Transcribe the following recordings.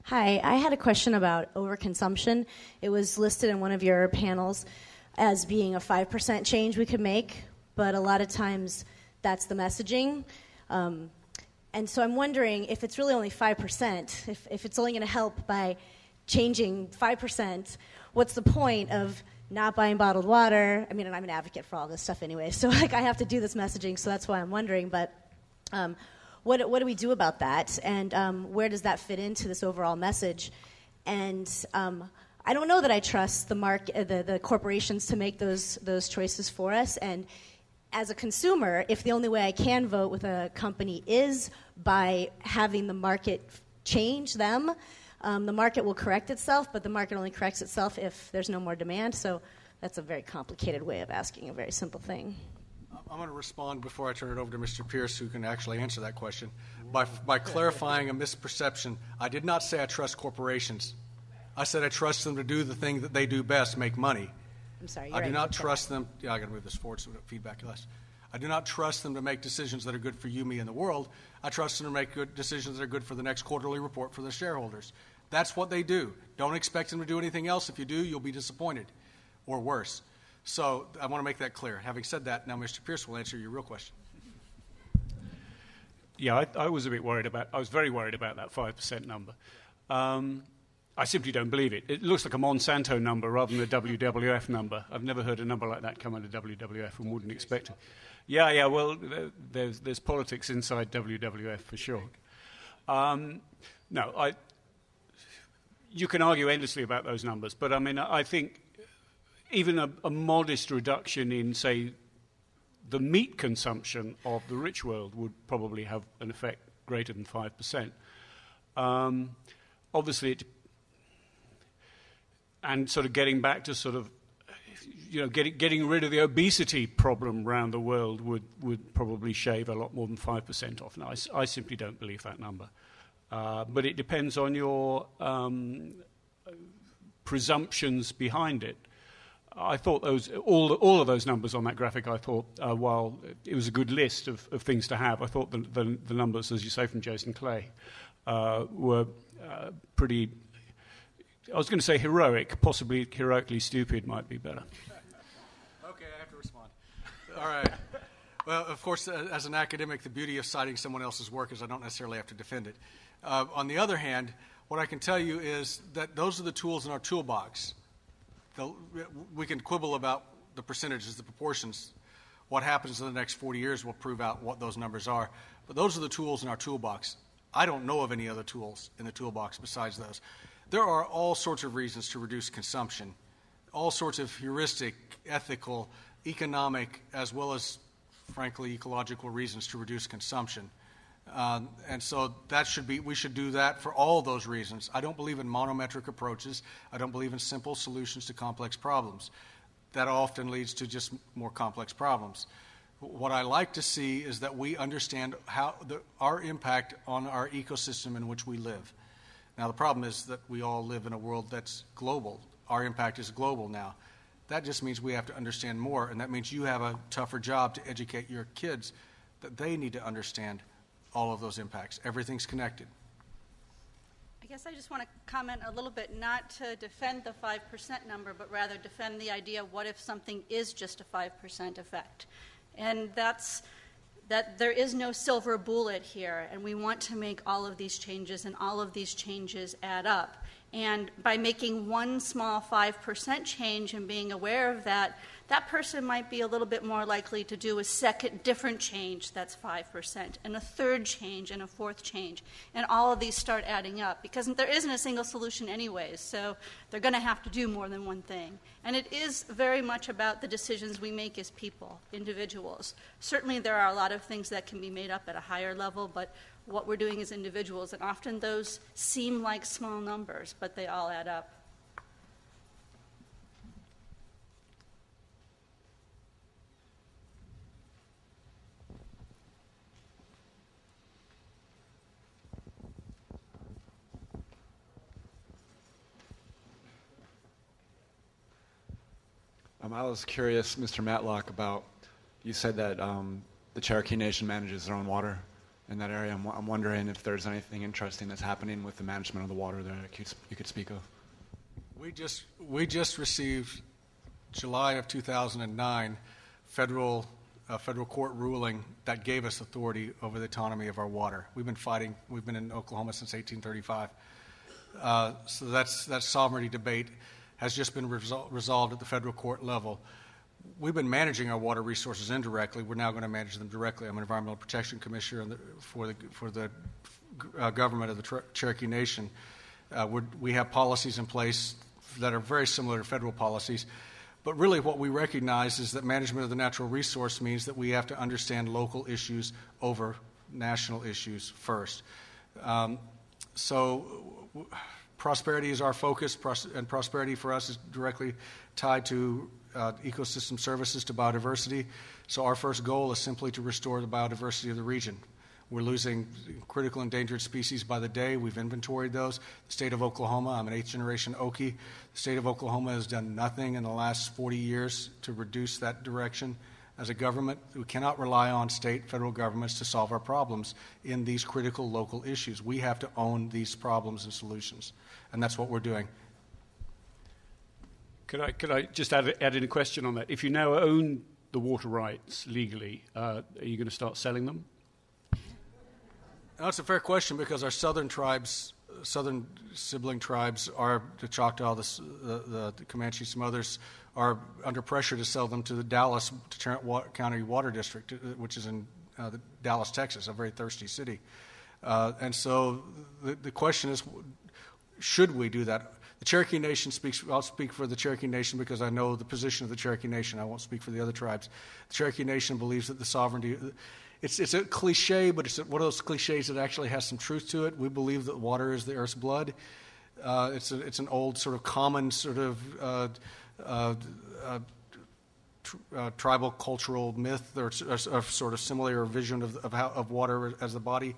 Hi, I had a question about overconsumption. It was listed in one of your panels as being a 5% change we could make, but a lot of times that's the messaging. And so I'm wondering if it's really only 5%, if it's only going to help by changing 5%, what's the point of not buying bottled water? I mean, and I'm an advocate for all this stuff anyway, so like I have to do this messaging, so that's why I'm wondering, but what do we do about that? And where does that fit into this overall message? And I don't know that I trust the corporations to make those choices for us. And as a consumer, if the only way I can vote with a company is by having the market change them, the market will correct itself, but the market only corrects itself if there's no more demand. So that's a very complicated way of asking a very simple thing. I'm going to respond before I turn it over to Mr. Pierce, who can actually answer that question, by clarifying a misperception. I did not say I trust corporations. I said I trust them to do the thing that they do best, make money. I'm sorry. I do not trust them. Yeah, I got to move this forward so we don't feedback less. I do not trust them to make decisions that are good for you, me, and the world. I trust them to make good decisions that are good for the next quarterly report for the shareholders. That's what they do. Don't expect them to do anything else. If you do, you'll be disappointed, or worse. So I want to make that clear. Having said that, now Mr. Pierce will answer your real question. Yeah, I was very worried about that 5% number. I simply don't believe it. It looks like a Monsanto number rather than a WWF number. I've never heard a number like that come out of WWF and wouldn't expect it. Yeah, well, there's politics inside WWF for sure. You can argue endlessly about those numbers, but I mean, I think even a modest reduction in, say, the meat consumption of the rich world would probably have an effect greater than 5%. Obviously, and sort of getting back to sort of, getting rid of the obesity problem around the world would probably shave a lot more than 5% off. Now, I simply don't believe that number. But it depends on your presumptions behind it. I thought all of those numbers on that graphic, I thought, while it was a good list of things to have, I thought the numbers, as you say, from Jason Clay, were pretty, I was going to say heroic, possibly heroically stupid might be better. Okay, I have to respond. All right. Well, of course, as an academic, the beauty of citing someone else's work is I don't necessarily have to defend it. On the other hand, what I can tell you is that those are the tools in our toolbox. We can quibble about the percentages, the proportions. What happens in the next 40 years will prove out what those numbers are. But those are the tools in our toolbox. I don't know of any other tools in the toolbox besides those. There are all sorts of reasons to reduce consumption, all sorts of heuristic, ethical, economic, as well as, frankly, ecological reasons to reduce consumption. And so we should do that for all those reasons. I don't believe in monometric approaches. I don't believe in simple solutions to complex problems. That often leads to just more complex problems. What I like to see is that we understand our impact on our ecosystem in which we live. Now, the problem is that we all live in a world that's global. Our impact is global now. That just means we have to understand more, and that means you have a tougher job to educate your kids that they need to understand all of those impacts. Everything's connected. I guess I just want to comment a little bit, not to defend the 5% number, but rather defend the idea, what if something is just a 5% effect? And that there is no silver bullet here, and we want to make all of these changes, and all of these changes add up. And by making one small 5% change and being aware of that, that person might be a little bit more likely to do a second different change that's 5%, and a third change, and a fourth change. And all of these start adding up, because there isn't a single solution anyways, so they're going to have to do more than one thing. And it is very much about the decisions we make as people, individuals. Certainly there are a lot of things that can be made up at a higher level, but what we're doing as individuals, and often those seem like small numbers, but they all add up. I was curious, Mr. Matlock, about, you said that the Cherokee Nation manages their own water. in that area. I'm wondering if there's anything interesting that's happening with the management of the water there that you could speak of. We just received July of 2009 federal court ruling that gave us authority over the autonomy of our water. We've been fighting. We've been in Oklahoma since 1835. So that sovereignty debate has just been resolved at the federal court level. We've been managing our water resources indirectly. We're now going to manage them directly. I'm an environmental protection commissioner for the government of the Cherokee Nation. We have policies in place that are very similar to federal policies. But really what we recognize is that management of the natural resource means that we have to understand local issues over national issues first. So prosperity is our focus, and prosperity for us is directly tied to ecosystem services, to biodiversity. So our first goal is simply to restore the biodiversity of the region. We're losing critical endangered species by the day. We've inventoried those. The state of Oklahoma, I'm an 8th-generation Okie. The state of Oklahoma has done nothing in the last 40 years to reduce that direction. As a government, we cannot rely on state, federal governments to solve our problems in these critical local issues. We have to own these problems and solutions, and that's what we're doing. Could I just add in a question on that? If you now own the water rights legally, are you going to start selling them? That's a fair question, because our southern sibling tribes are the Choctaw, the Comanche, some others are under pressure to sell them to the Dallas Tarrant County Water District, which is in Dallas, Texas, a very thirsty city. And so the question is, should we do that? The Cherokee Nation I'll speak for the Cherokee Nation because I know the position of the Cherokee Nation. I won't speak for the other tribes. The Cherokee Nation believes that the sovereignty, it's a cliche, but it's one of those cliches that actually has some truth to it. We believe that water is the earth's blood. It's an old sort of common sort of tribal cultural myth or sort of similar vision of water as the body.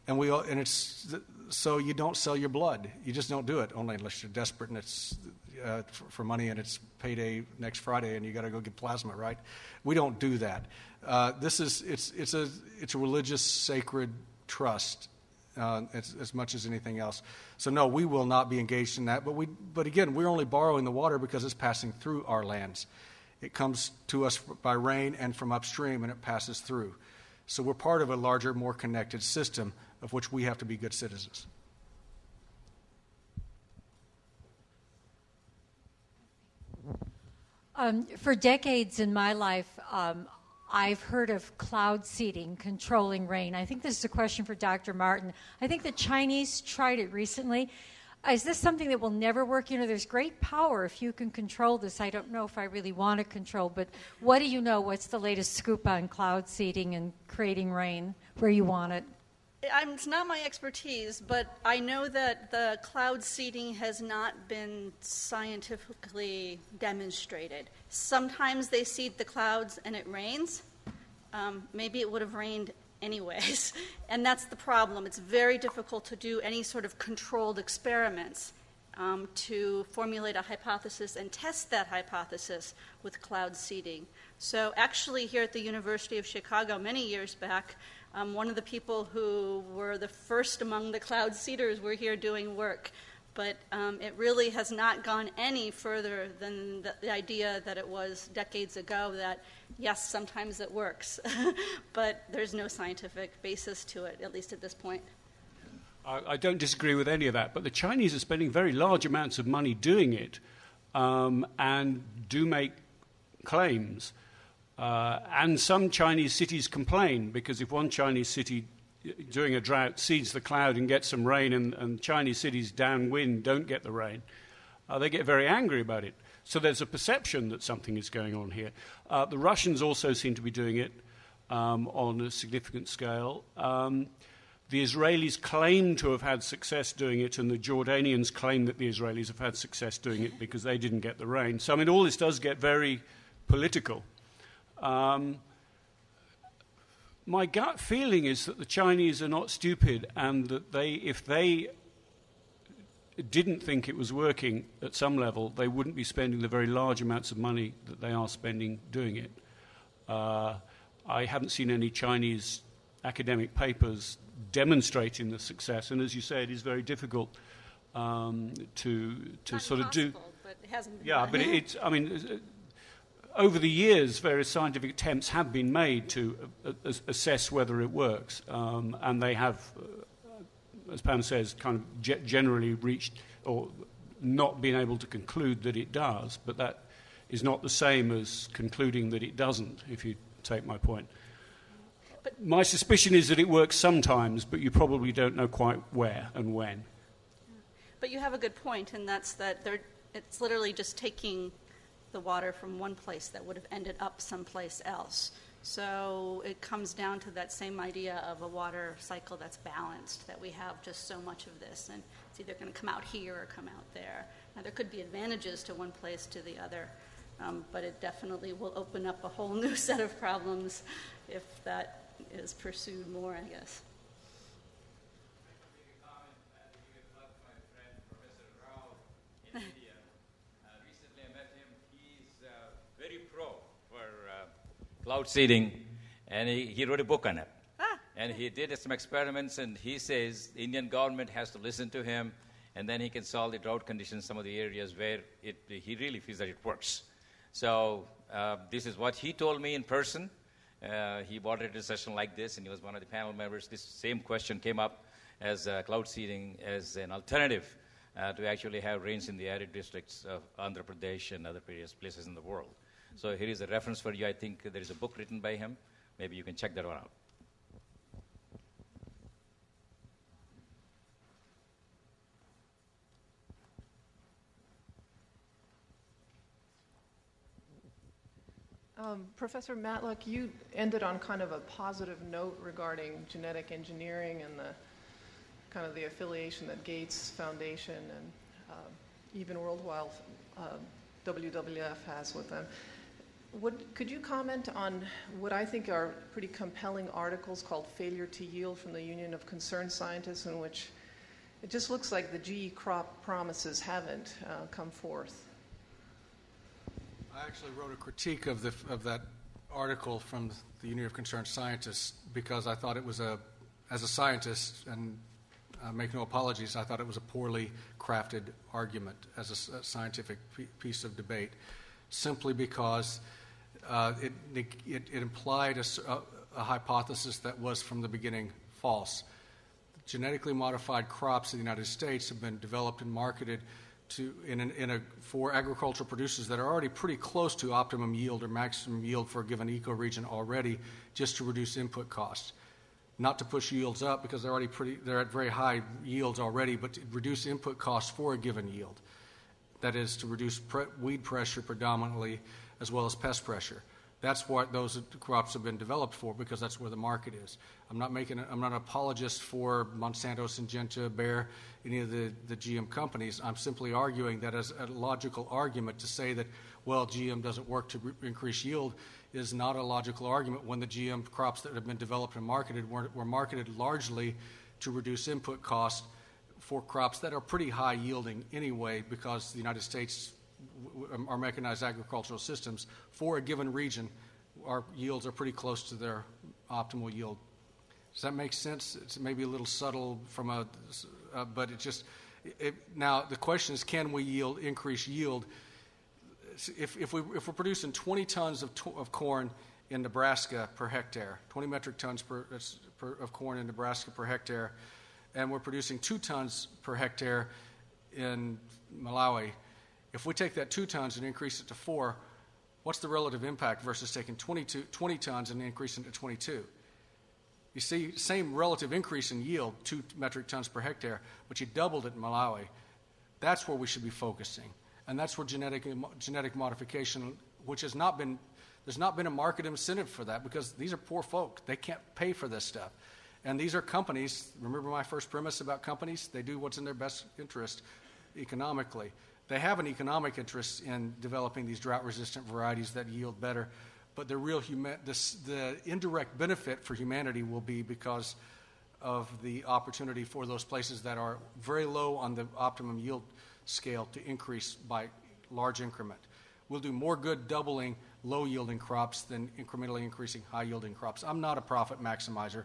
And it's so you don't sell your blood. You just don't do it, only unless you're desperate and it's for money and it's payday next Friday and you got to go get plasma, right? We don't do that. It's a religious sacred trust as much as anything else. So no, we will not be engaged in that. But again, we're only borrowing the water because it's passing through our lands. It comes to us by rain and from upstream, and it passes through. So we're part of a larger, more connected system of which we have to be good citizens. For decades in my life, I've heard of cloud seeding, controlling rain. I think this is a question for Dr. Martin. I think the Chinese tried it recently. Is this something that will never work? You know, there's great power if you can control this. I don't know if I really want to control, but what do you know? What's the latest scoop on cloud seeding and creating rain where you want it? It's not my expertise, but I know that the cloud seeding has not been scientifically demonstrated. Sometimes they seed the clouds and it rains. Maybe it would have rained anyways. And that's the problem. It's very difficult to do any sort of controlled experiments to formulate a hypothesis and test that hypothesis with cloud seeding. So actually here at the University of Chicago many years back, one of the people who were the first among the cloud seeders were here doing work. But it really has not gone any further than the idea that it was decades ago that, yes, sometimes it works. But there's no scientific basis to it, at least at this point. I don't disagree with any of that, but the Chinese are spending very large amounts of money doing it and do make claims. And some Chinese cities complain because if one Chinese city during a drought seeds the cloud and gets some rain and Chinese cities downwind don't get the rain, they get very angry about it. So there's a perception that something is going on here. The Russians also seem to be doing it on a significant scale. The Israelis claim to have had success doing it, and the Jordanians claim that the Israelis have had success doing it because they didn't get the rain. So, I mean, all this does get very political. My gut feeling is that the Chinese are not stupid, and that if they didn't think it was working at some level, they wouldn't be spending the very large amounts of money that they are spending doing it. I haven't seen any Chinese academic papers demonstrating the success. And as you say, it is very difficult to sort of do. But it hasn't been Yeah, done. but it's. I mean, over the years, various scientific attempts have been made to assess whether it works, and they have, as Pam says, kind of generally reached or not been able to conclude that it does. But that is not the same as concluding that it doesn't, if you take my point. But my suspicion is that it works sometimes, but you probably don't know quite where and when. But you have a good point, and that's that it's literally just taking the water from one place that would have ended up someplace else. So it comes down to that same idea of a water cycle that's balanced, that we have just so much of this, and it's either going to come out here or come out there. Now, there could be advantages to one place to the other, but it definitely will open up a whole new set of problems if that is pursued more, I guess. Cloud seeding, and he wrote a book on it. And he did some experiments, and he says the Indian government has to listen to him, and then he can solve the drought conditions in some of the areas where he really feels that it works. So this is what he told me in person. He moderated a session like this, and he was one of the panel members. This same question came up as cloud seeding as an alternative to actually have rains in the arid districts of Andhra Pradesh and other places in the world. So here is a reference for you. I think there is a book written by him. Maybe you can check that one out. Professor Matlock, you ended on kind of a positive note regarding genetic engineering and the affiliation that Gates Foundation and even World Wildlife WWF has with them. Could you comment on what I think are pretty compelling articles called Failure to Yield from the Union of Concerned Scientists, in which it just looks like the GE crop promises haven't come forth? I actually wrote a critique of that article from the Union of Concerned Scientists because I thought it was as a scientist, and make no apologies, I thought it was a poorly crafted argument as a scientific piece of debate, simply because it implied a hypothesis that was from the beginning false. Genetically modified crops in the United States have been developed and marketed for agricultural producers that are already pretty close to optimum yield or maximum yield for a given ecoregion already, just to reduce input costs. Not to push yields up because they're at very high yields already, but to reduce input costs for a given yield. That is to reduce weed pressure predominantly, as well as pest pressure. That's what those crops have been developed for, because that's where the market is. I'm not an apologist for Monsanto, Syngenta, Bayer, any of the GM companies. I'm simply arguing that as a logical argument to say that, well, GM doesn't work to increase yield is not a logical argument when the GM crops that have been developed and marketed were marketed largely to reduce input costs for crops that are pretty high yielding anyway, because the United States, our mechanized agricultural systems, for a given region, our yields are pretty close to their optimal yield. Does that make sense? It's maybe a little subtle but it just, now the question is, can we increase yield? If we're producing 20 tons of corn in Nebraska per hectare, 20 metric tons of corn in Nebraska per hectare, and we're producing 2 tons per hectare in Malawi, if we take that 2 tons and increase it to 4, what's the relative impact versus taking 20 tons and increasing it to 22? You see, same relative increase in yield, 2 metric tons per hectare, but you doubled it in Malawi. That's where we should be focusing. And that's where genetic modification, there's not been a market incentive for that, because these are poor folk. They can't pay for this stuff. And these are companies, remember my first premise about companies? They do what's in their best interest economically. They have an economic interest in developing these drought-resistant varieties that yield better, but the indirect benefit for humanity will be because of the opportunity for those places that are very low on the optimum yield scale to increase by large increment. We'll do more good doubling low-yielding crops than incrementally increasing high-yielding crops. I'm not a profit maximizer.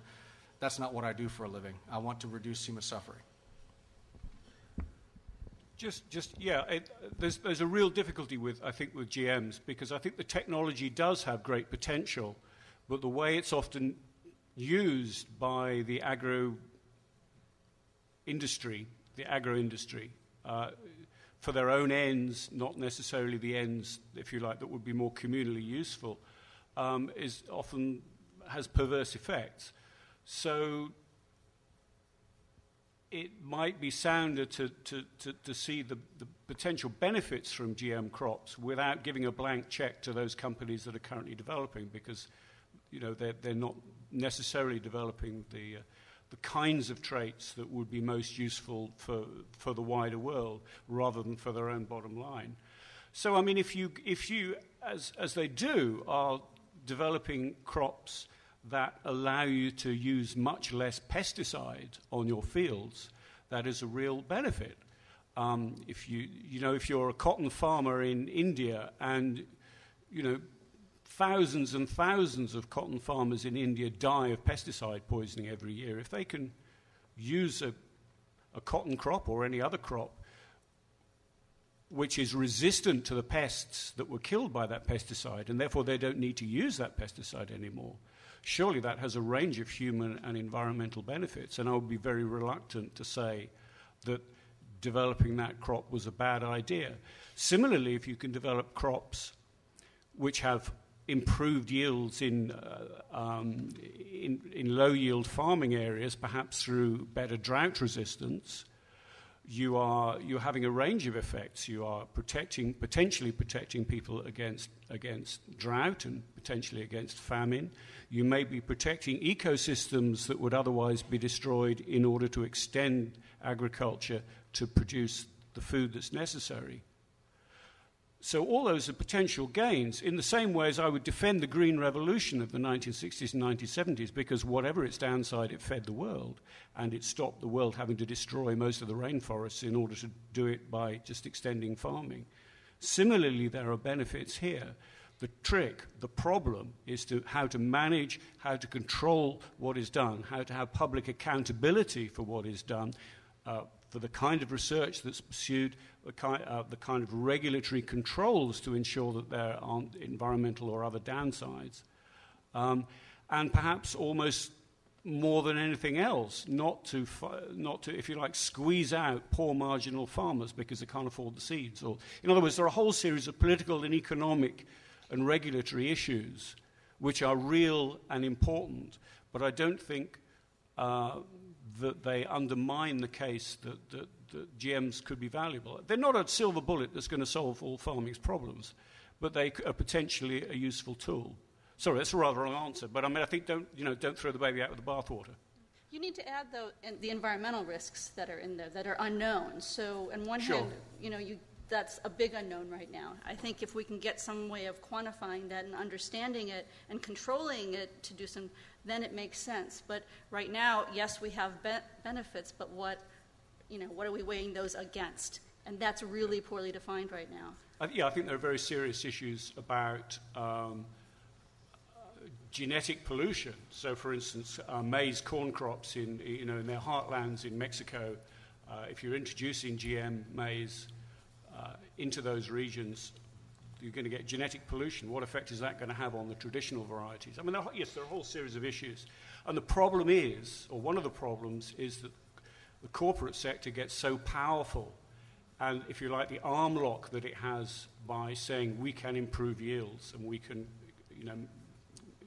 that's not what I do for a living. I want to reduce human suffering. There's a real difficulty with GMs, because I think the technology does have great potential, but the way it's often used by the agro industry, for their own ends, not necessarily the ends, if you like, that would be more communally useful, is often has perverse effects. So it might be sounder to see the potential benefits from GM crops without giving a blank check to those companies that are currently developing, because they're not necessarily developing the kinds of traits that would be most useful for the wider world rather than for their own bottom line. So I mean, if you as they do are developing crops that allow you to use much less pesticide on your fields, that is a real benefit. If you're a cotton farmer in India, and thousands and thousands of cotton farmers in India die of pesticide poisoning every year, if they can use a cotton crop or any other crop which is resistant to the pests that were killed by that pesticide, and therefore they don't need to use that pesticide anymore, surely that has a range of human and environmental benefits. And I would be very reluctant to say that developing that crop was a bad idea. Similarly, if you can develop crops which have improved yields in low-yield farming areas, perhaps through better drought resistance, you're having a range of effects. You are potentially protecting people against drought and potentially against famine. You may be protecting ecosystems that would otherwise be destroyed in order to extend agriculture to produce the food that's necessary. So all those are potential gains, in the same way as I would defend the Green Revolution of the 1960s and 1970s, because whatever its downside, it fed the world, and it stopped the world having to destroy most of the rainforests in order to do it by just extending farming. Similarly, there are benefits here. The trick, the problem, is how to manage, how to control what is done, how to have public accountability for what is done, for the kind of research that's pursued, the kind of regulatory controls to ensure that there aren't environmental or other downsides. And perhaps almost more than anything else, not to, if you like, squeeze out poor marginal farmers because they can't afford the seeds. Or, in other words, there are a whole series of political and economic and regulatory issues which are real and important, but I don't think that they undermine the case that GMs could be valuable. They're not a silver bullet that's going to solve all farming's problems, but they are potentially a useful tool. Sorry, that's a rather long answer, but I mean, I think don't throw the baby out with the bathwater. You need to add, though, the environmental risks that are in there that are unknown. So, on one Sure. hand, that's a big unknown right now. I think if we can get some way of quantifying that and understanding it and controlling it to do some, then it makes sense. But right now, yes, we have benefits, but what are we weighing those against? And that's really poorly defined right now. I think there are very serious issues about genetic pollution. So, for instance, maize corn crops in their heartlands in Mexico, if you're introducing GM maize into those regions, you're going to get genetic pollution. What effect is that going to have on the traditional varieties? I mean, yes, there are a whole series of issues. And the problem is, or one of the problems, is that the corporate sector gets so powerful, and if you like, the arm lock that it has by saying we can improve yields and we can,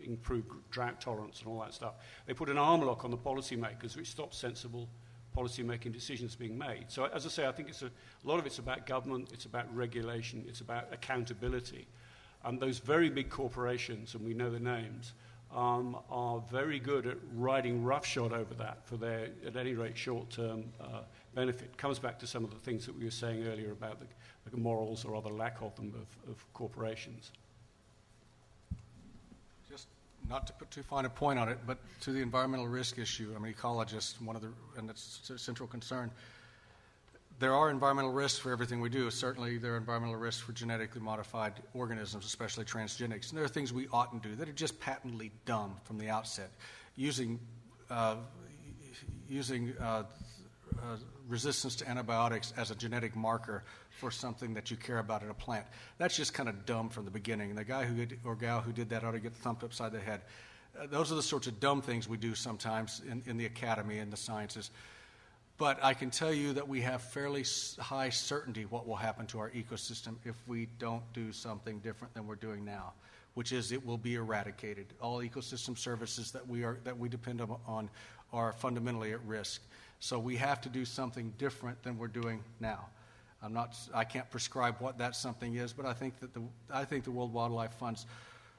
improve drought tolerance and all that stuff. They put an arm lock on the policymakers, which stops sensible policy-making decisions being made. So, as I say, I think a lot of it's about government, it's about regulation, it's about accountability. And those very big corporations, and we know the names, are very good at riding roughshod over that for their, at any rate, short-term benefit. Comes back to some of the things that we were saying earlier about the morals or other lack of them of corporations. Just not to put too fine a point on it, but to the environmental risk issue, I'm an ecologist, and it's a central concern. There are environmental risks for everything we do. Certainly there are environmental risks for genetically modified organisms, especially transgenics. And there are things we oughtn't do that are just patently dumb from the outset. Using using resistance to antibiotics as a genetic marker for something that you care about in a plant. That's just kind of dumb from the beginning. The guy or gal who did that ought to get thumped upside the head. Those are the sorts of dumb things we do sometimes in the academy and the sciences. But I can tell you that we have fairly high certainty what will happen to our ecosystem if we don't do something different than we're doing now, which is it will be eradicated. All ecosystem services that we depend on are fundamentally at risk. So we have to do something different than we're doing now. I can't prescribe what that something is, but I think the World Wildlife Fund's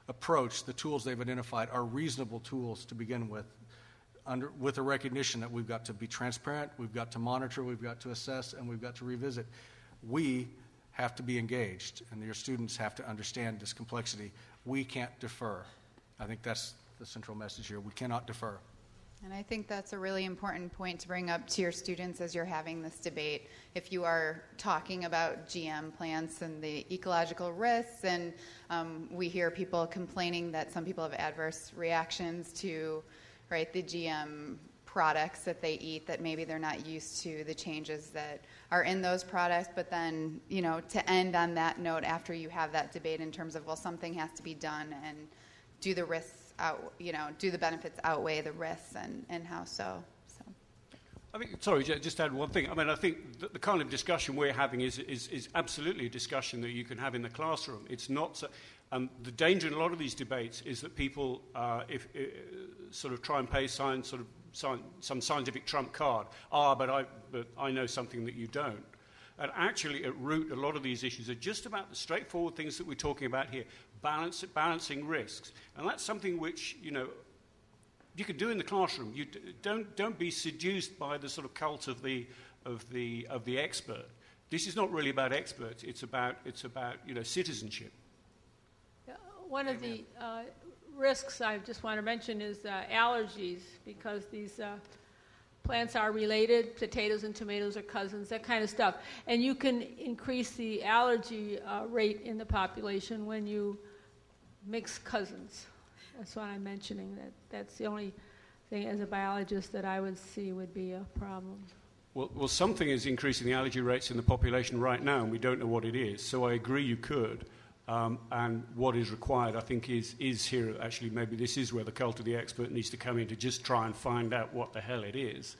approach, the tools they've identified, are reasonable tools to begin with a recognition that we've got to be transparent, we've got to monitor, we've got to assess, and we've got to revisit. We have to be engaged, and your students have to understand this complexity. We can't defer. I think that's the central message here. We cannot defer. And I think that's a really important point to bring up to your students as you're having this debate. If you are talking about GM plants and the ecological risks, and we hear people complaining that some people have adverse reactions to the GM products that they eat, that maybe they're not used to the changes that are in those products. But then, to end on that note, after you have that debate in terms of, well, something has to be done, and do the risks do the benefits outweigh the risks, and how so? I think, sorry, just add one thing. I mean, I think the kind of discussion we're having is absolutely a discussion that you can have in the classroom. It's not so, the danger in a lot of these debates is that people sort of try and pay some scientific trump card. But I know something that you don't. And actually, at root, a lot of these issues are just about the straightforward things that we're talking about here, balancing risks. And that's something which, you can do in the classroom. You don't be seduced by the sort of cult of the expert. This is not really about experts. It's about citizenship. One of the risks I just want to mention is allergies, because these plants are related. Potatoes and tomatoes are cousins, that kind of stuff. And you can increase the allergy rate in the population when you mix cousins. That's why I'm mentioning that. That's the only thing as a biologist that I would see would be a problem. Well, something is increasing the allergy rates in the population right now, and we don't know what it is. So I agree you could. And what is required, I think, is here. Actually, maybe this is where the cult of the expert needs to come in to just try and find out what the hell it is,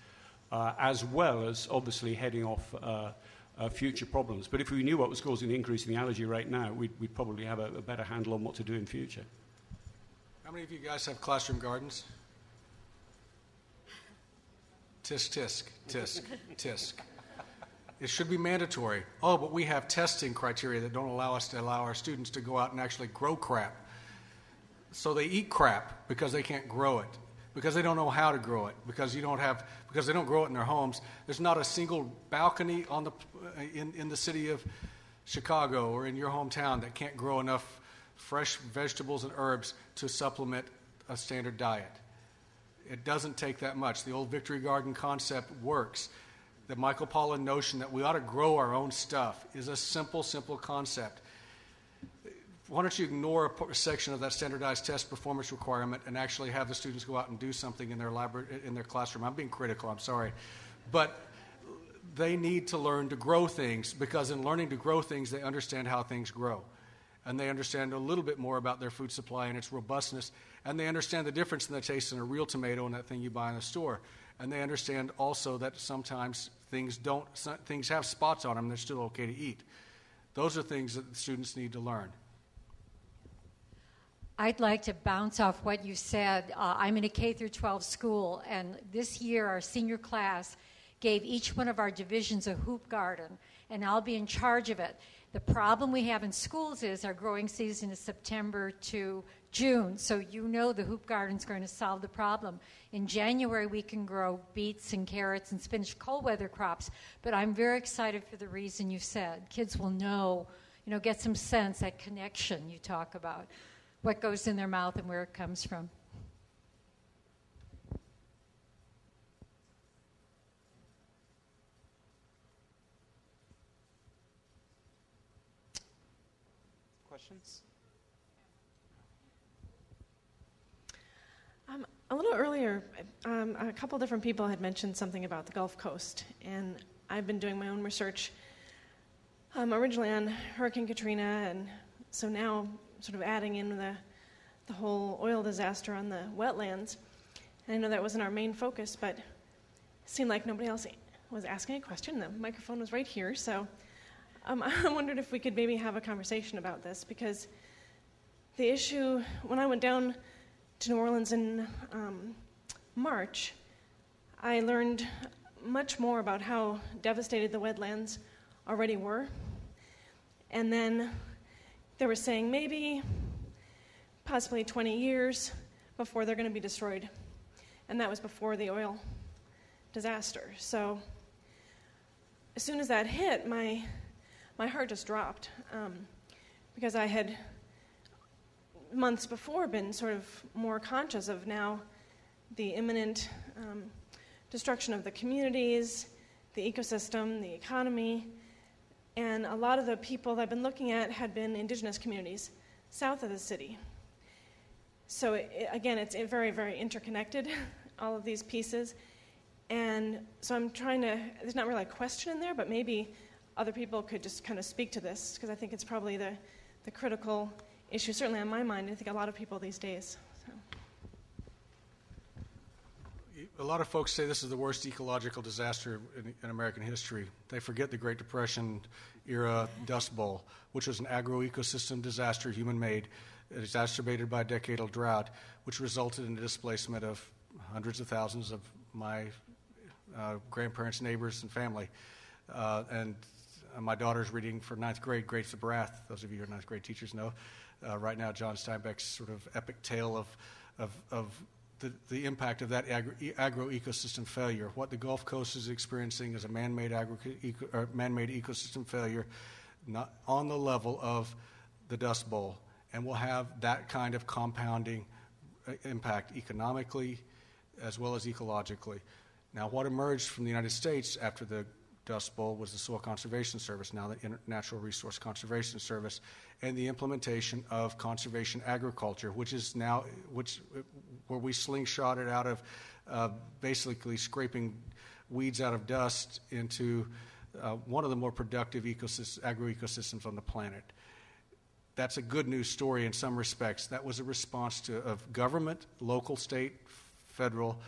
as well as obviously heading off future problems. But if we knew what was causing the increase in the allergy rate now, we'd probably have a better handle on what to do in future. How many of you guys have classroom gardens? Tisk, tisk, tisk, tisk. It should be mandatory. Oh, but we have testing criteria that don't allow us to allow our students to go out and actually grow crap. So they eat crap because they can't grow it, because they don't know how to grow it, because they don't grow it in their homes. There's not a single balcony in the city of Chicago or in your hometown that can't grow enough fresh vegetables and herbs to supplement a standard diet. It doesn't take that much. The old Victory Garden concept works. The Michael Pollan notion that we ought to grow our own stuff is a simple concept. Why don't you ignore a section of that standardized test performance requirement and actually have the students go out and do something in their classroom? I'm being critical, I'm sorry. But they need to learn to grow things, because in learning to grow things, they understand how things grow. And they understand a little bit more about their food supply and its robustness. And they understand the difference in the taste in a real tomato and that thing you buy in the store. And they understand also that sometimes things have spots on them and they're still okay to eat. Those are things that the students need to learn. I'd like to bounce off what you said. I'm in a K through 12 school, and this year our senior class gave each one of our divisions a hoop garden, and I'll be in charge of it. The problem we have in schools is our growing season is September to June, so the hoop garden's going to solve the problem. In January, we can grow beets and carrots and spinach, cold weather crops, but I'm very excited for the reason you said. Kids will know, get some sense, that connection you talk about, what goes in their mouth and where it comes from. Questions? A little earlier, a couple different people had mentioned something about the Gulf Coast, and I've been doing my own research originally on Hurricane Katrina, and so now sort of adding in the whole oil disaster on the wetlands. And I know that wasn't our main focus, but it seemed like nobody else was asking a question. The microphone was right here, so I wondered if we could maybe have a conversation about this, because the issue, when I went down to New Orleans in March, I learned much more about how devastated the wetlands already were. And then they were saying maybe, possibly 20 years before they're going to be destroyed. And that was before the oil disaster. So as soon as that hit, my heart just dropped, because I had months before been sort of more conscious of now the imminent destruction of the communities, the ecosystem, the economy, and a lot of the people that I've been looking at had been indigenous communities south of the city. So again, it's very, very interconnected, all of these pieces. And so I'm trying to, there's not really a question in there, but maybe other people could just kind of speak to this, because I think it's probably the critical issue, certainly on my mind. I think a lot of people these days. So. A lot of folks say this is the worst ecological disaster in American history. They forget the Great Depression era Dust Bowl, which was an agroecosystem disaster, human-made, exacerbated by a decadal drought, which resulted in the displacement of hundreds of thousands of my grandparents, neighbors, and family. And my daughter's reading for ninth grade, Grapes of Wrath. Those of you who are ninth grade teachers know. Right now, John Steinbeck's sort of epic tale of the impact of that agroecosystem failure. What the Gulf Coast is experiencing is a man-made ecosystem failure, not on the level of the Dust Bowl, and will have that kind of compounding impact economically as well as ecologically. Now, what emerged from the United States after the Dust Bowl was the Soil Conservation Service, now the Natural Resource Conservation Service, and the implementation of conservation agriculture, which is now where we slingshot it out of basically scraping weeds out of dust into one of the more productive agroecosystems on the planet. That's a good news story in some respects. That was a response of government, local, state, federal,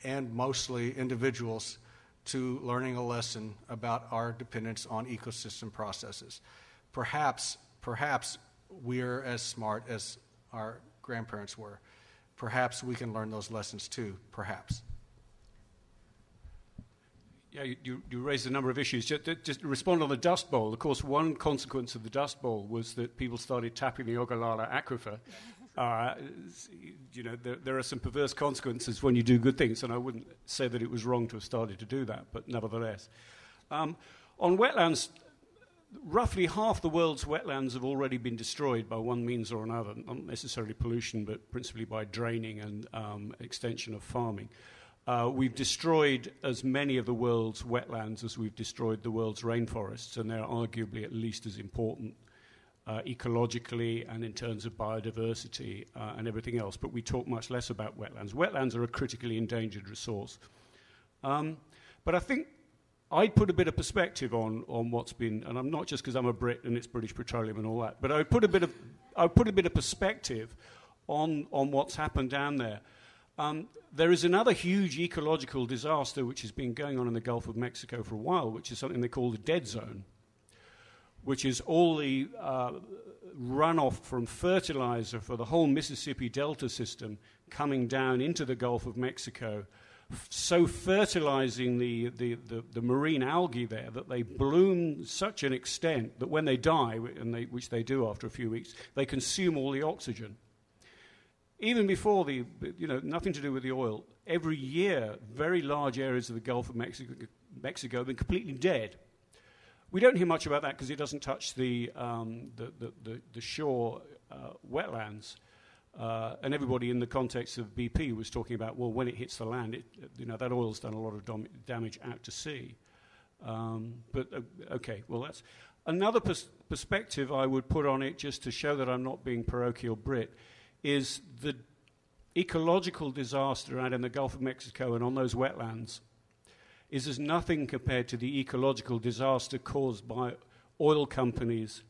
and mostly individuals to learning a lesson about our dependence on ecosystem processes. Perhaps we're as smart as our grandparents were. Perhaps we can learn those lessons too, perhaps. Yeah, you raised a number of issues. Just to respond on the Dust Bowl, of course, one consequence of the Dust Bowl was that people started tapping the Ogallala Aquifer. There are some perverse consequences when you do good things, and I wouldn't say that it was wrong to have started to do that, but nevertheless. On wetlands, roughly half the world's wetlands have already been destroyed by one means or another, not necessarily pollution, but principally by draining and extension of farming. We've destroyed as many of the world's wetlands as we've destroyed the world's rainforests, and they're arguably at least as important ecologically and in terms of biodiversity and everything else, but we talk much less about wetlands. Wetlands are a critically endangered resource. But I think I'd put a bit of perspective on what's been, and I'm not just because I'm a Brit and it's British Petroleum and all that, but I would put a bit of perspective on what's happened down there. There is another huge ecological disaster which has been going on in the Gulf of Mexico for a while, which is something they call the dead zone, which is all the runoff from fertilizer for the whole Mississippi Delta system coming down into the Gulf of Mexico, so fertilizing the marine algae there that they bloom such an extent that when they die, which they do after a few weeks, they consume all the oxygen. Even before nothing to do with the oil, every year, very large areas of the Gulf of Mexico have been completely dead. We don't hear much about that because it doesn't touch the shore wetlands. And everybody in the context of BP was talking about, well, when it hits the land, that oil's done a lot of damage out to sea. Okay, well, that's another perspective I would put on it, just to show that I'm not being parochial Brit, is the ecological disaster out in the Gulf of Mexico and on those wetlands is as nothing compared to the ecological disaster caused by oil companies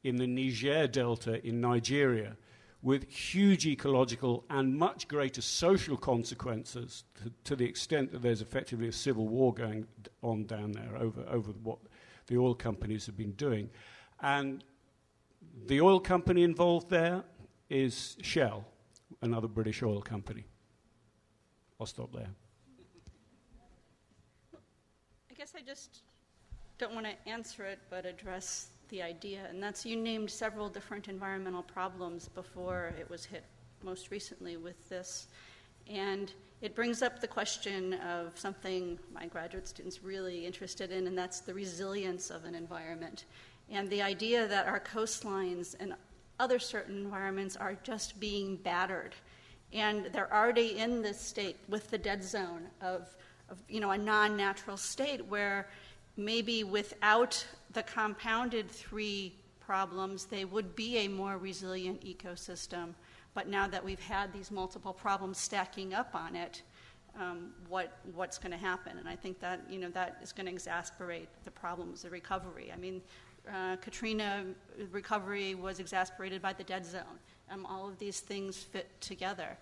in the Niger Delta in Nigeria, with huge ecological and much greater social consequences to the extent that there's effectively a civil war going on down there over what the oil companies have been doing. And the oil company involved there is Shell, another British oil company. I'll stop there. I guess I just don't want to answer it, but address the idea, and that's you named several different environmental problems before it was hit most recently with this. And it brings up the question of something my graduate students really interested in, and that's the resilience of an environment. And the idea that our coastlines and other certain environments are just being battered. And they're already in this state with the dead zone of a non-natural state where maybe without the compounded three problems, they would be a more resilient ecosystem. But now that we've had these multiple problems stacking up on it, what's going to happen? And I think that that is going to exacerbate the problems of recovery. I mean, Katrina recovery was exacerbated by the dead zone. All of these things fit together.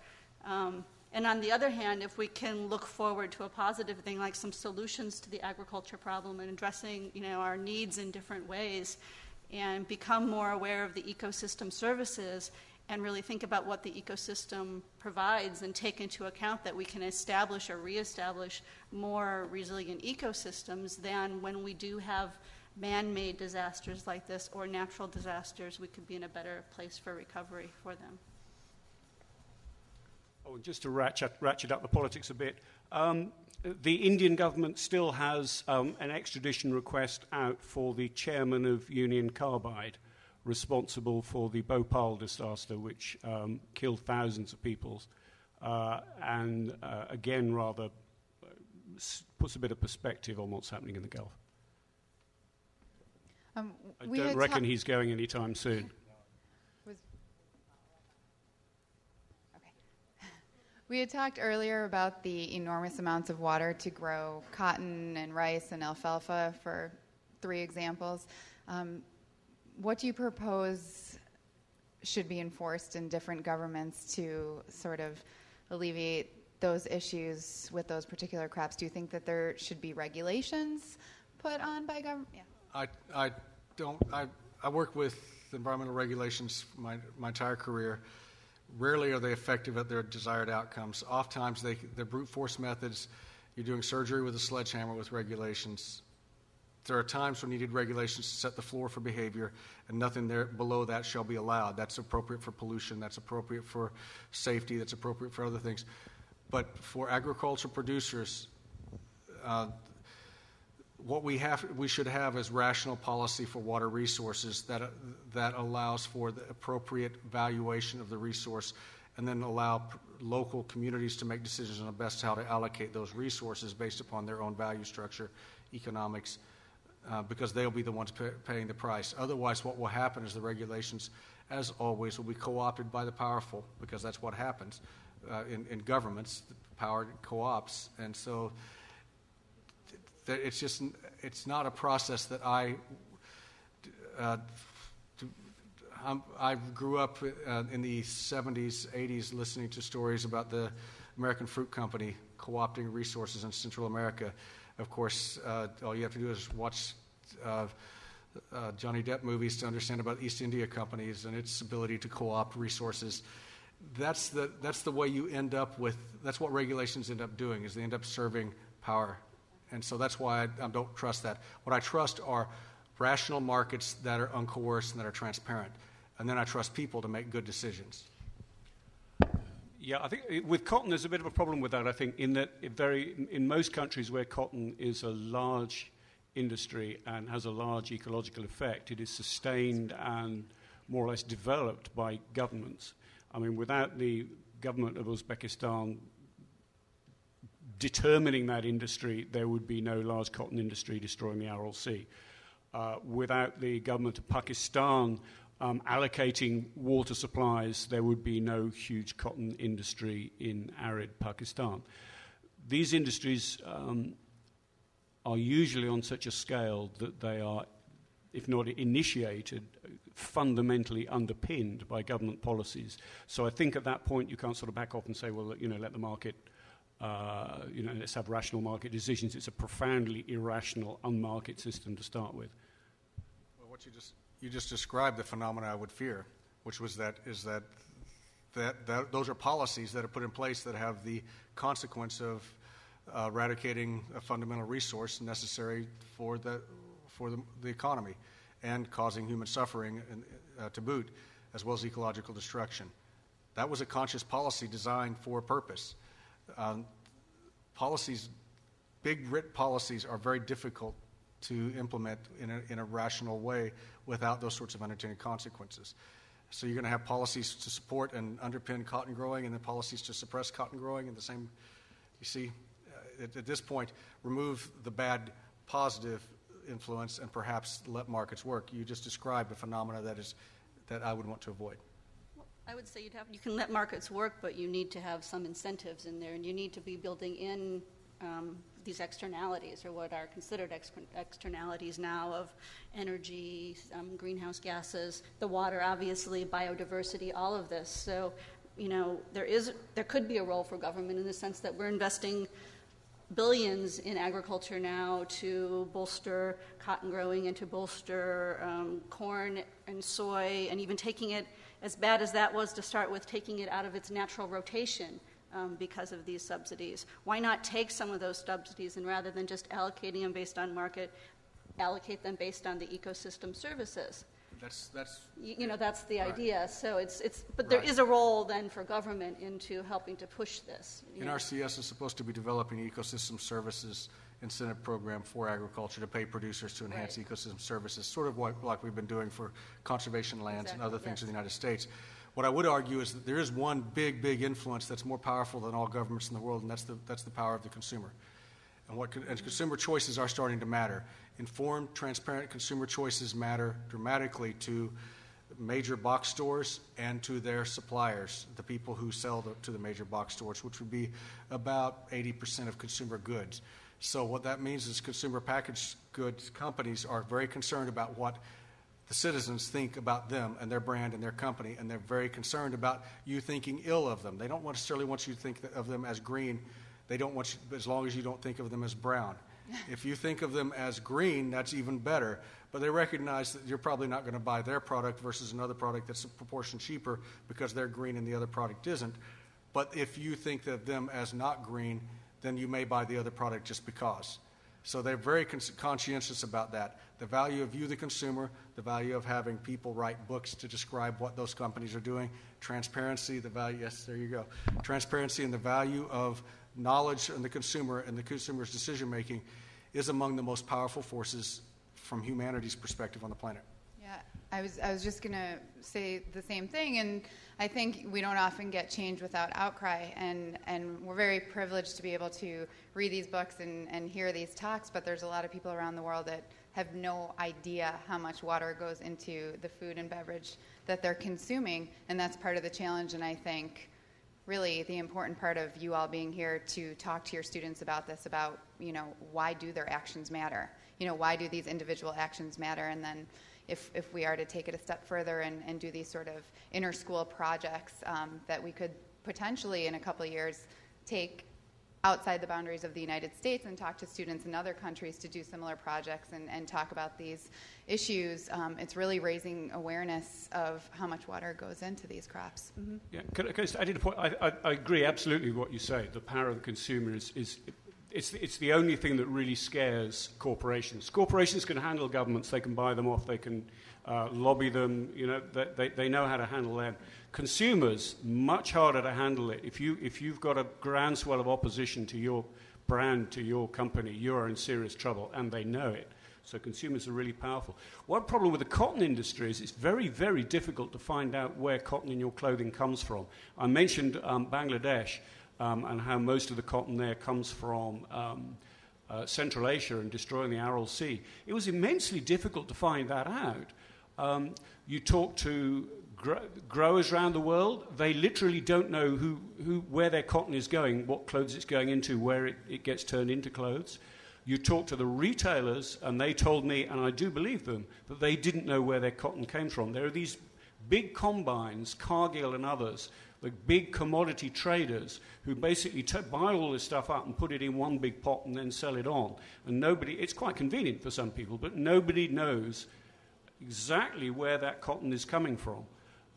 And on the other hand, if we can look forward to a positive thing like some solutions to the agriculture problem and addressing our needs in different ways and become more aware of the ecosystem services and really think about what the ecosystem provides and take into account that we can establish or reestablish more resilient ecosystems, then when we do have man-made disasters like this or natural disasters, we could be in a better place for recovery for them. Oh, just to ratchet up the politics a bit, the Indian government still has an extradition request out for the chairman of Union Carbide, responsible for the Bhopal disaster, which killed thousands of people, and again rather puts a bit of perspective on what's happening in the Gulf. I don't reckon he's going anytime soon. We had talked earlier about the enormous amounts of water to grow cotton and rice and alfalfa, for 3 examples. What do you propose should be enforced in different governments to sort of alleviate those issues with those particular crops? Do you think that there should be regulations put on by government? Yeah. I work with environmental regulations my entire career. Rarely are they effective at their desired outcomes. Oftentimes, they're brute force methods. You're doing surgery with a sledgehammer with regulations. There are times when you need regulations to set the floor for behavior, and nothing there below that shall be allowed. That's appropriate for pollution. That's appropriate for safety. That's appropriate for other things. But for agricultural producers, what we should have is rational policy for water resources that allows for the appropriate valuation of the resource, and then allow local communities to make decisions on best how to allocate those resources based upon their own value structure, economics, because they'll be the ones paying the price. Otherwise, what will happen is the regulations, as always, will be co-opted by the powerful, because that's what happens in governments. The power co-ops, and so it's not a process that I grew up in the 70s, 80s listening to stories about the American Fruit Company co-opting resources in Central America. Of course, all you have to do is watch Johnny Depp movies to understand about East India companies and its ability to co-opt resources. That's the way you end up with. That's what regulations end up doing, is they end up serving power. And so that's why I don't trust that. What I trust are rational markets that are uncoerced and that are transparent. And then I trust people to make good decisions. Yeah, I think with cotton there's a bit of a problem with that, I think, in that in most countries where cotton is a large industry and has a large ecological effect, it is sustained and more or less developed by governments. I mean, without the government of Uzbekistan determining that industry, there would be no large cotton industry destroying the Aral Sea. Without the government of Pakistan allocating water supplies, there would be no huge cotton industry in arid Pakistan. These industries are usually on such a scale that they are, if not initiated, fundamentally underpinned by government policies. So I think at that point you can't sort of back off and say, well, let the market, let's have rational market decisions. It's a profoundly irrational, unmarket system to start with. Well, what you just described the phenomena I would fear, which was that those are policies that are put in place that have the consequence of eradicating a fundamental resource necessary for the economy and causing human suffering to boot, as well as ecological destruction. That was a conscious policy designed for a purpose. Big writ policies are very difficult to implement in a rational way without those sorts of unintended consequences. So you're going to have policies to support and underpin cotton growing and then policies to suppress cotton growing in the same, you see, at this point, remove the bad positive influence and perhaps let markets work. You just described a phenomena that I would want to avoid. Well, I would say you can let markets work, but you need to have some incentives in there, and you need to be building in these externalities, or what are considered externalities now, of energy, greenhouse gases, the water, obviously, biodiversity, all of this. So, there could be a role for government in the sense that we're investing billions in agriculture now to bolster cotton growing and to bolster corn and soy, and even taking it, as bad as that was to start with, taking it out of its natural rotation because of these subsidies. Why not take some of those subsidies and rather than just allocating them based on market, allocate them based on the ecosystem services? That's the idea. So but there is a role then for government into helping to push this. NRCS is supposed to be developing ecosystem services incentive program for agriculture to pay producers to enhance ecosystem services, sort of like we've been doing for conservation lands and other things in the United States. What I would argue is that there is one big influence that's more powerful than all governments in the world, and that's the power of the consumer. And consumer choices are starting to matter. Informed, transparent consumer choices matter dramatically to major box stores and to their suppliers, the people who sell to the major box stores, which would be about 80% of consumer goods. So what that means is consumer packaged goods companies are very concerned about what the citizens think about them and their brand and their company, and they're very concerned about you thinking ill of them. They don't necessarily want you to think of them as green. They don't want you, as long as you don't think of them as brown. If you think of them as green, that's even better. But they recognize that you're probably not going to buy their product versus another product that's a proportion cheaper because they're green and the other product isn't. But if you think of them as not green, then you may buy the other product just because. So they're very conscientious about that. The value of you, the consumer, the value of having people write books to describe what those companies are doing, transparency, the value, yes, there you go. Transparency and the value of knowledge and the consumer's decision-making is among the most powerful forces from humanity's perspective on the planet. Yeah, I was just going to say the same thing, and I think we don't often get change without outcry, and we're very privileged to be able to read these books and hear these talks, but there's a lot of people around the world that have no idea how much water goes into the food and beverage that they're consuming, and that's part of the challenge, and I think really the important part of you all being here to talk to your students about this, about, why do their actions matter? Why do these individual actions matter? And then if we are to take it a step further and do these sort of inter-school projects that we could potentially in a couple of years take outside the boundaries of the United States and talk to students in other countries to do similar projects and talk about these issues, it's really raising awareness of how much water goes into these crops. Mm-hmm. Yeah, can I just add in a point? I agree absolutely with what you say. The power of the consumer it's the only thing that really scares corporations. Corporations can handle governments. They can buy them off. They can lobby them. They know how to handle them. Consumers, much harder to handle it. If you've got a groundswell of opposition to your brand, to your company, you are in serious trouble, and they know it. So consumers are really powerful. One problem with the cotton industry is it's very, very difficult to find out where cotton in your clothing comes from. I mentioned Bangladesh and how most of the cotton there comes from Central Asia and destroying the Aral Sea. It was immensely difficult to find that out. You talk to growers around the world, they literally don't know where their cotton is going, what clothes it's going into, where it gets turned into clothes. You talk to the retailers, and they told me, and I do believe them, that they didn't know where their cotton came from. There are these big combines, Cargill and others, the big commodity traders who basically buy all this stuff up and put it in one big pot and then sell it on. And it's quite convenient for some people, but nobody knows exactly where that cotton is coming from.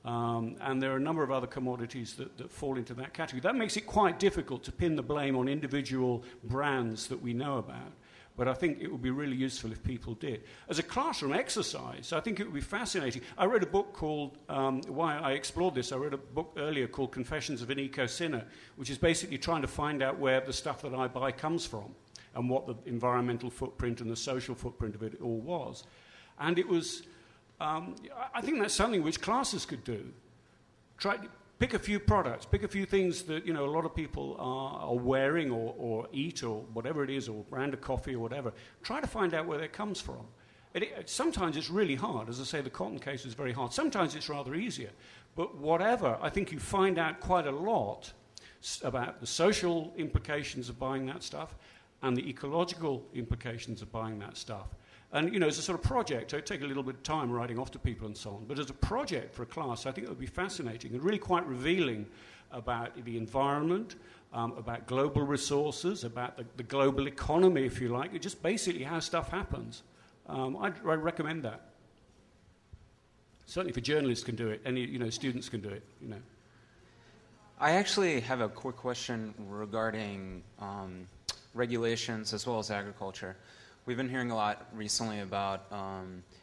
And there are a number of other commodities that fall into that category. That makes it quite difficult to pin the blame on individual brands that we know about. But I think it would be really useful if people did. As a classroom exercise, I think it would be fascinating. I read a book called, why I explored this, I read a book earlier called Confessions of an Eco-Sinner, which is basically trying to find out where the stuff that I buy comes from and what the environmental footprint and the social footprint of it all was. And it was... I think that's something which classes could do. Pick a few products, pick a few things that a lot of people are wearing or eat or whatever it is, or brand of coffee or whatever. Try to find out where that comes from. Sometimes it's really hard. As I say, the cotton case is very hard. Sometimes it's rather easier. But whatever, I think you find out quite a lot about the social implications of buying that stuff and the ecological implications of buying that stuff. And, as a sort of project, it would take a little bit of time writing off to people and so on. But as a project for a class, I think it would be fascinating and really quite revealing about the environment, about global resources, about the global economy, if you like. It's just basically how stuff happens. I'd recommend that. Certainly for journalists can do it. Any, students can do it, I actually have a quick question regarding regulations as well as agriculture. We've been hearing a lot recently about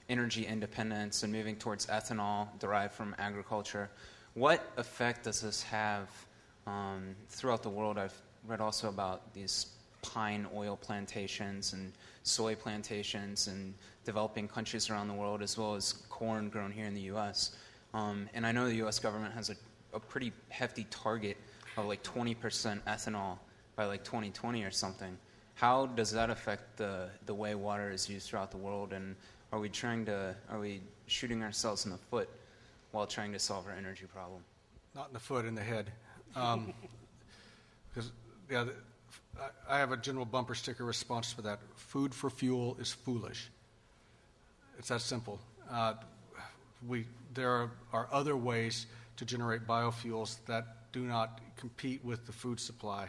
energy independence and moving towards ethanol derived from agriculture. What effect does this have throughout the world? I've read also about these pine oil plantations and soy plantations in developing countries around the world, as well as corn grown here in the U.S. And I know the U.S. government has a pretty hefty target of like 20% ethanol by like 2020 or something. How does that affect the way water is used throughout the world, and are we shooting ourselves in the foot while trying to solve our energy problem? Not in the foot, in the head. Because I have a general bumper sticker response for that. Food for fuel is foolish. It's that simple. There are other ways to generate biofuels that do not compete with the food supply.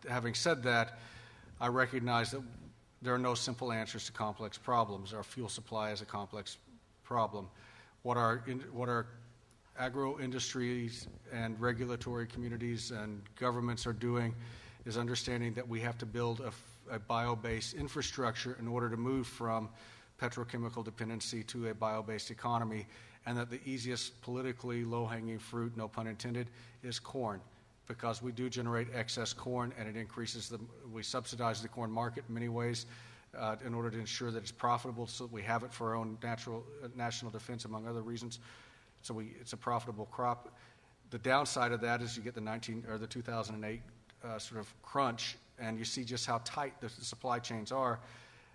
Having said that, I recognize that there are no simple answers to complex problems. Our fuel supply is a complex problem. What our agro-industries and regulatory communities and governments are doing is understanding that we have to build a bio-based infrastructure in order to move from petrochemical dependency to a bio-based economy, and that the easiest politically low-hanging fruit, no pun intended, is corn. Because we do generate excess corn, and it increases we subsidize the corn market in many ways in order to ensure that it's profitable, so that we have it for our own national defense, among other reasons. So it's a profitable crop. The downside of that is you get the 2008 sort of crunch, and you see just how tight the supply chains are,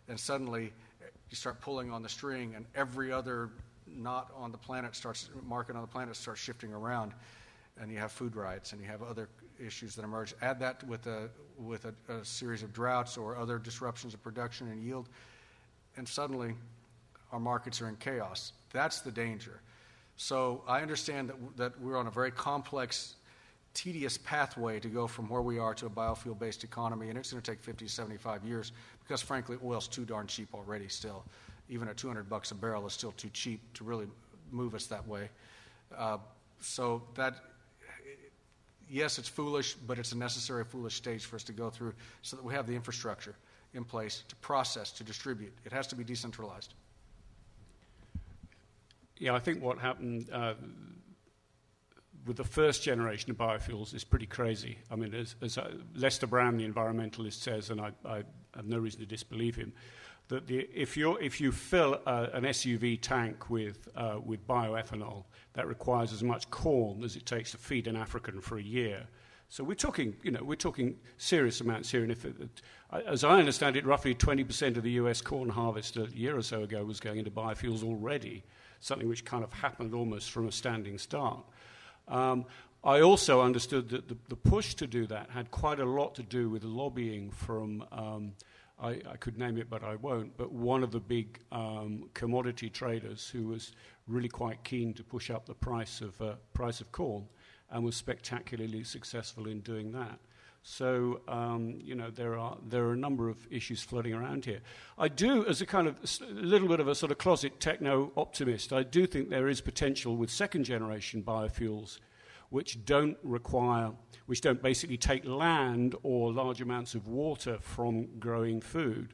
and suddenly you start pulling on the string, and every other market on the planet starts shifting around. And you have food riots, and you have other issues that emerge. Add that with a series of droughts or other disruptions of production and yield, and suddenly our markets are in chaos. That's the danger. So I understand that we're on a very complex, tedious pathway to go from where we are to a biofuel-based economy, and it's going to take 50 to 75 years because, frankly, oil's too darn cheap already still. Even at $200 a barrel is still too cheap to really move us that way. So that... Yes, it's foolish, but it's a necessary foolish stage for us to go through so that we have the infrastructure in place to process, to distribute. It has to be decentralized. Yeah, I think what happened with the first generation of biofuels is pretty crazy. I mean, as Lester Brown, the environmentalist, says, and I have no reason to disbelieve him, that if you fill an SUV tank with bioethanol, that requires as much corn as it takes to feed an African for a year. So we're talking serious amounts here. And as I understand it, roughly 20% of the U.S. corn harvest a year or so ago was going into biofuels already, something which kind of happened almost from a standing start. I also understood that the push to do that had quite a lot to do with lobbying from, I could name it but I won't, but one of the big commodity traders who was really quite keen to push up the price of corn and was spectacularly successful in doing that. So, there are a number of issues floating around here. I do, as a kind of a little bit of a sort of closet techno-optimist, I do think there is potential with second-generation biofuels which don't basically take land or large amounts of water from growing food.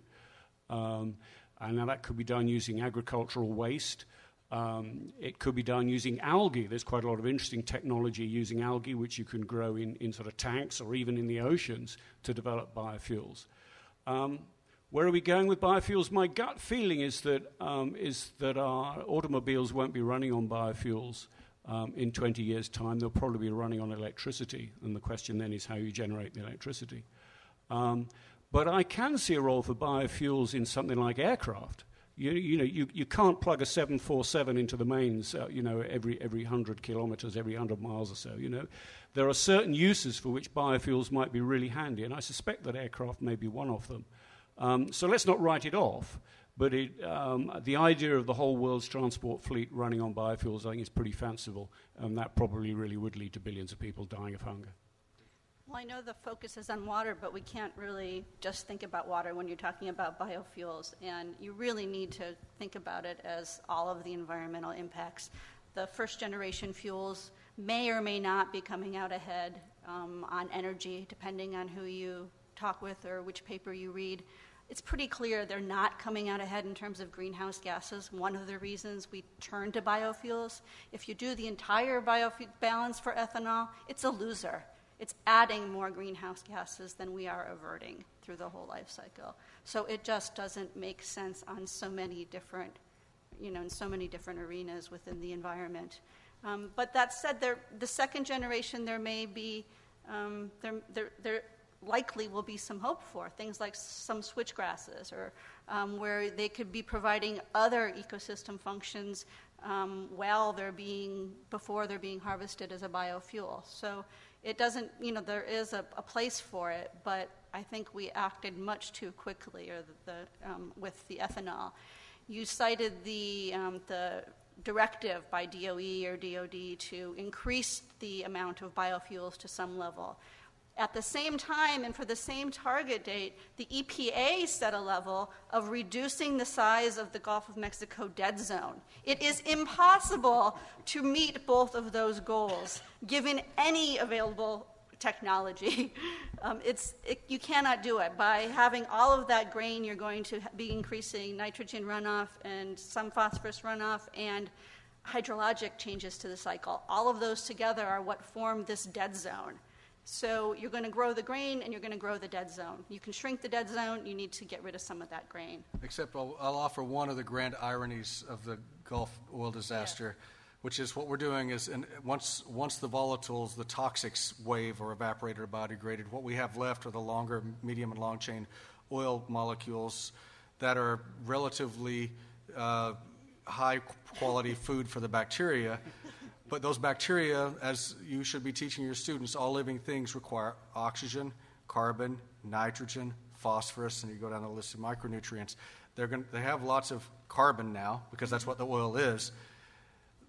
And now that could be done using agricultural waste. It could be done using algae. There's quite a lot of interesting technology using algae, which you can grow in sort of tanks or even in the oceans to develop biofuels. Where are we going with biofuels? My gut feeling is that our automobiles won't be running on biofuels in 20 years' time. They'll probably be running on electricity, and the question then is how you generate the electricity. But I can see a role for biofuels in something like aircraft. You can't plug a 747 into the mains, every 100 kilometers, every 100 miles or so. There are certain uses for which biofuels might be really handy, and I suspect that aircraft may be one of them. So let's not write it off, but the idea of the whole world's transport fleet running on biofuels, I think, is pretty fanciful, and that probably really would lead to billions of people dying of hunger. Well, I know the focus is on water, but we can't really just think about water when you're talking about biofuels, and you really need to think about it as all of the environmental impacts. The first-generation fuels may or may not be coming out ahead on energy, depending on who you talk with or which paper you read. It's pretty clear they're not coming out ahead in terms of greenhouse gases. One of the reasons we turn to biofuels, if you do the entire biofuel balance for ethanol, it's a loser. It's adding more greenhouse gases than we are averting through the whole life cycle. So it just doesn't make sense on so many different, in so many different arenas within the environment. But that said, the second generation, there may be, there likely will be some hope for things like some switchgrasses, or where they could be providing other ecosystem functions before they're being harvested as a biofuel. So it doesn't, there is a place for it, but I think we acted much too quickly with the ethanol. You cited the directive by DOE or DOD to increase the amount of biofuels to some level. At the same time, and for the same target date, the EPA set a level of reducing the size of the Gulf of Mexico dead zone. It is impossible to meet both of those goals, given any available technology. You cannot do it. By having all of that grain, you're going to be increasing nitrogen runoff and some phosphorus runoff and hydrologic changes to the cycle. All of those together are what form this dead zone. So you're going to grow the grain and you're going to grow the dead zone. You can shrink the dead zone, you need to get rid of some of that grain. Except I'll offer one of the grand ironies of the Gulf oil disaster, which is what we're doing is, once the volatiles, the toxics wave or evaporated or biodegraded, what we have left are the longer, medium, and long chain oil molecules that are relatively high quality food for the bacteria. But those bacteria, as you should be teaching your students, all living things require oxygen, carbon, nitrogen, phosphorus, and you go down the list of micronutrients. They have lots of carbon now because that's what the oil is.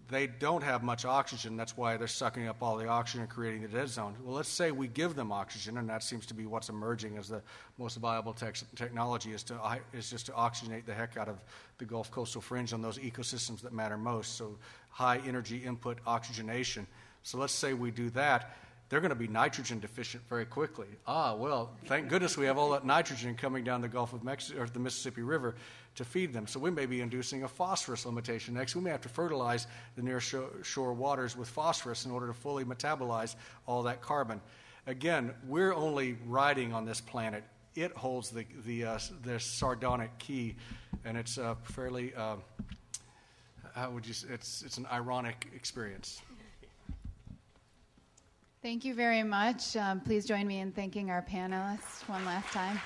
They don't have much oxygen. That's why they're sucking up all the oxygen and creating the dead zone. Well, let's say we give them oxygen, and that seems to be what's emerging as the most viable technology is just to oxygenate the heck out of the Gulf coastal fringe on those ecosystems that matter most. So high energy input oxygenation. So let's say we do that. They're going to be nitrogen deficient very quickly. Well, thank goodness we have all that nitrogen coming down the Gulf of Mexico or the Mississippi River to feed them. So we may be inducing a phosphorus limitation. Next, we may have to fertilize the near shore waters with phosphorus in order to fully metabolize all that carbon. Again, we're only riding on this planet. It holds the sardonic key, and it's fairly how would you say, it's an ironic experience. Thank you very much. Please join me in thanking our panelists one last time.